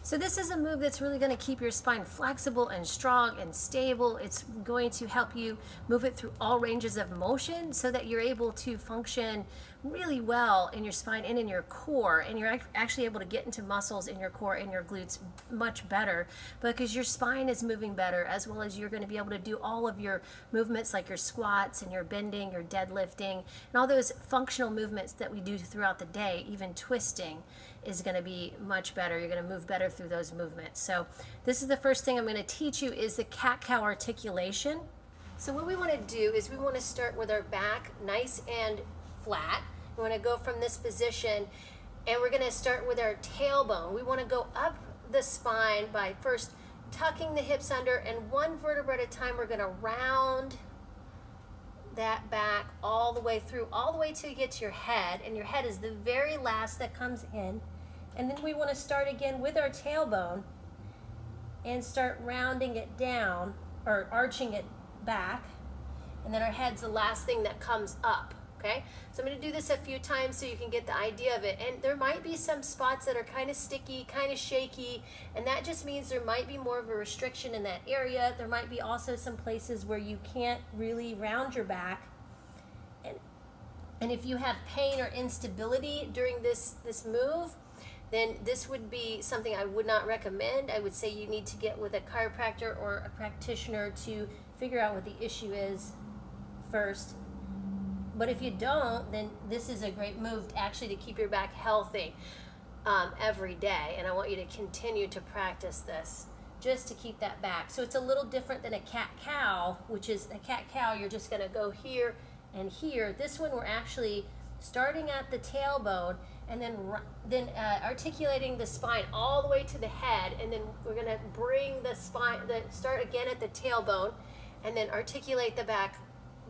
So this is a move that's really going to keep your spine flexible and strong and stable. It's going to help you move it through all ranges of motion so that you're able to function really well in your spine and in your core, and you're actually able to get into muscles in your core and your glutes much better because your spine is moving better, as well as you're going to be able to do all of your movements like your squats and your bending, your deadlifting, and all those functional movements that we do throughout the day. Even twisting is going to be much better. You're going to move better through those movements. So this is the first thing I'm going to teach you, is the cat-cow articulation. So what we want to do is we want to start with our back nice and flat. We want to go from this position, and we're going to start with our tailbone. We want to go up the spine by first tucking the hips under, and one vertebra at a time we're going to round that back all the way through, all the way till you get to your head, and your head is the very last that comes in. And then we want to start again with our tailbone and start rounding it down, or arching it back, and then our head's the last thing that comes up. Okay, so I'm going to do this a few times so you can get the idea of it. And there might be some spots that are kind of sticky, kind of shaky, and that just means there might be more of a restriction in that area. There might be also some places where you can't really round your back. And if you have pain or instability during this move, then this would be something I would not recommend. I would say you need to get with a chiropractor or a practitioner to figure out what the issue is first. But if you don't, then this is a great move actually to keep your back healthy every day. And I want you to continue to practice this just to keep that back. So it's a little different than a cat-cow, which is a cat-cow, you're just going to go here and here. This one we're actually starting at the tailbone and then articulating the spine all the way to the head, and then we're going to bring the spine, start again at the tailbone, and then articulate the back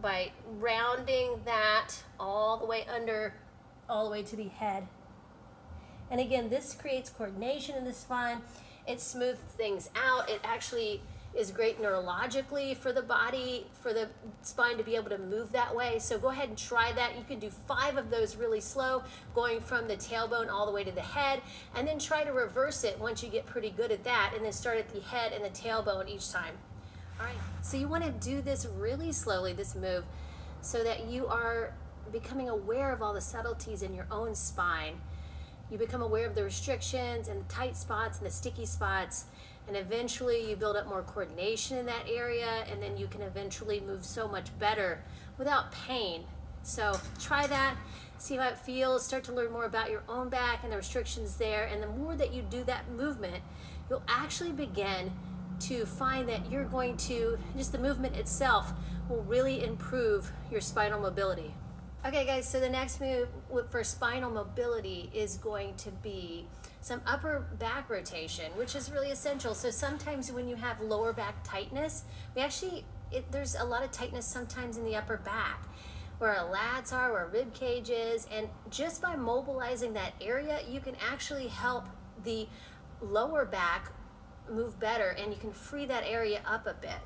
by rounding that all the way under, all the way to the head. And again, this creates coordination in the spine. It smooths things out. It actually is great neurologically for the body, for the spine to be able to move that way. So go ahead and try that. You can do 5 of those really slow, going from the tailbone all the way to the head, and then try to reverse it once you get pretty good at that, and then start at the head and the tailbone each time. All right, so you want to do this really slowly, this move, so that you are becoming aware of all the subtleties in your own spine. You become aware of the restrictions and the tight spots and the sticky spots, and eventually you build up more coordination in that area, and then you can eventually move so much better without pain. So try that, see how it feels, start to learn more about your own back and the restrictions there, and the more that you do that movement, you'll actually begin to find that you're going to, just the movement itself will really improve your spinal mobility. Okay guys, so the next move for spinal mobility is going to be some upper back rotation, which is really essential. So sometimes when you have lower back tightness, there's a lot of tightness sometimes in the upper back, where our lats are, where our rib cage is, and just by mobilizing that area, you can actually help the lower back move better, and you can free that area up a bit,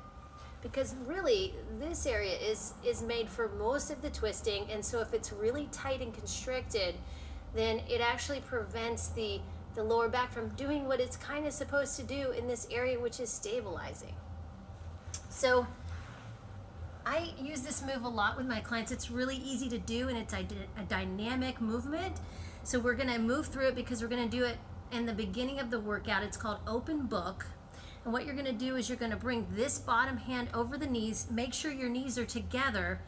because really this area is made for most of the twisting. And so if it's really tight and constricted, then it actually prevents the lower back from doing what it's kind of supposed to do in this area, which is stabilizing. So I use this move a lot with my clients. It's really easy to do, and it's a dynamic movement. So we're going to move through it because we're going to do it in the beginning of the workout. It's called open book. And what you're going to do is you're going to bring this bottom hand over the knees. Make sure your knees are together.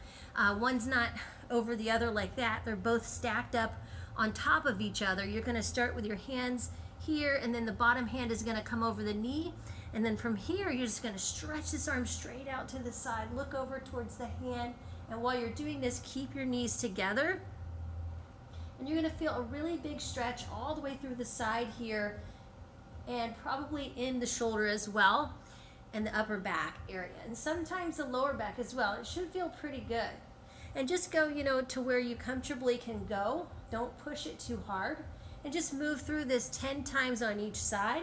One's not over the other like that. They're both stacked up on top of each other. You're going to start with your hands here, and then the bottom hand is going to come over the knee. And then from here, you're just going to stretch this arm straight out to the side. Look over towards the hand. And while you're doing this, keep your knees together. And you're going to feel a really big stretch all the way through the side here, and probably in the shoulder as well, and the upper back area, and sometimes the lower back as well. It should feel pretty good. And just go, to where you comfortably can go. Don't push it too hard, and just move through this 10 times on each side.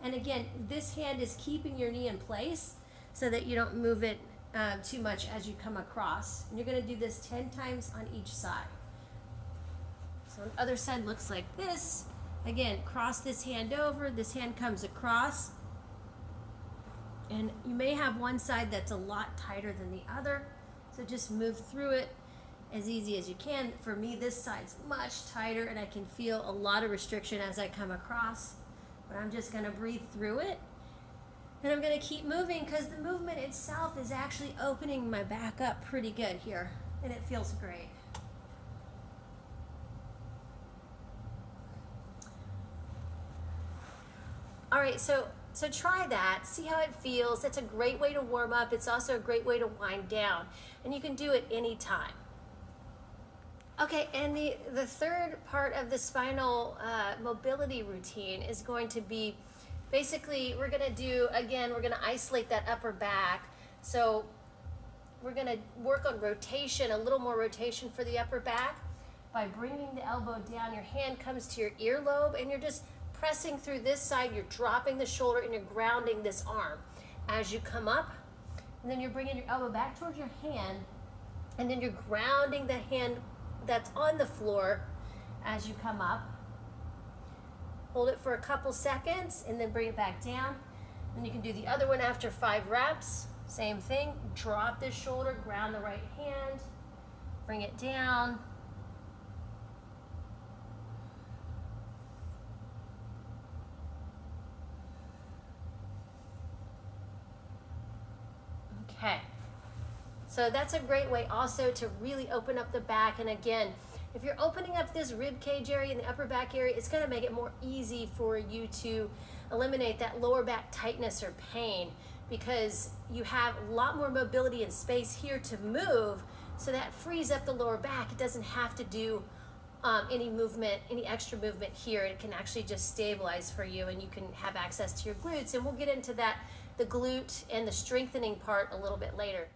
And again, this hand is keeping your knee in place so that you don't move it too much as you come across. And you're going to do this 10 times on each side. So the other side looks like this. Again, cross this hand over, this hand comes across, and you may have one side that's a lot tighter than the other, so just move through it as easy as you can. For me, this side's much tighter and I can feel a lot of restriction as I come across, but I'm just gonna breathe through it, and I'm gonna keep moving because the movement itself is actually opening my back up pretty good here, and it feels great. All right, so try that, see how it feels. That's a great way to warm up. It's also a great way to wind down, and you can do it anytime. Okay, and the third part of the spinal mobility routine is going to be, basically, we're gonna do, again, we're gonna isolate that upper back. So we're gonna work on rotation, a little more rotation for the upper back by bringing the elbow down. Your hand comes to your earlobe and you're just pressing through this side. You're dropping the shoulder and you're grounding this arm as you come up. And then you're bringing your elbow back towards your hand, and then you're grounding the hand that's on the floor as you come up. Hold it for a couple seconds and then bring it back down. And you can do the other one after 5 reps. Same thing, drop this shoulder, ground the right hand, bring it down. Okay, so that's a great way also to really open up the back. And again, if you're opening up this rib cage area and the upper back area, it's gonna make it more easy for you to eliminate that lower back tightness or pain, because you have a lot more mobility and space here to move, so that frees up the lower back. It doesn't have to do any movement, any extra movement here. It can actually just stabilize for you, and you can have access to your glutes. And we'll get into that, the glute and the strengthening part, a little bit later.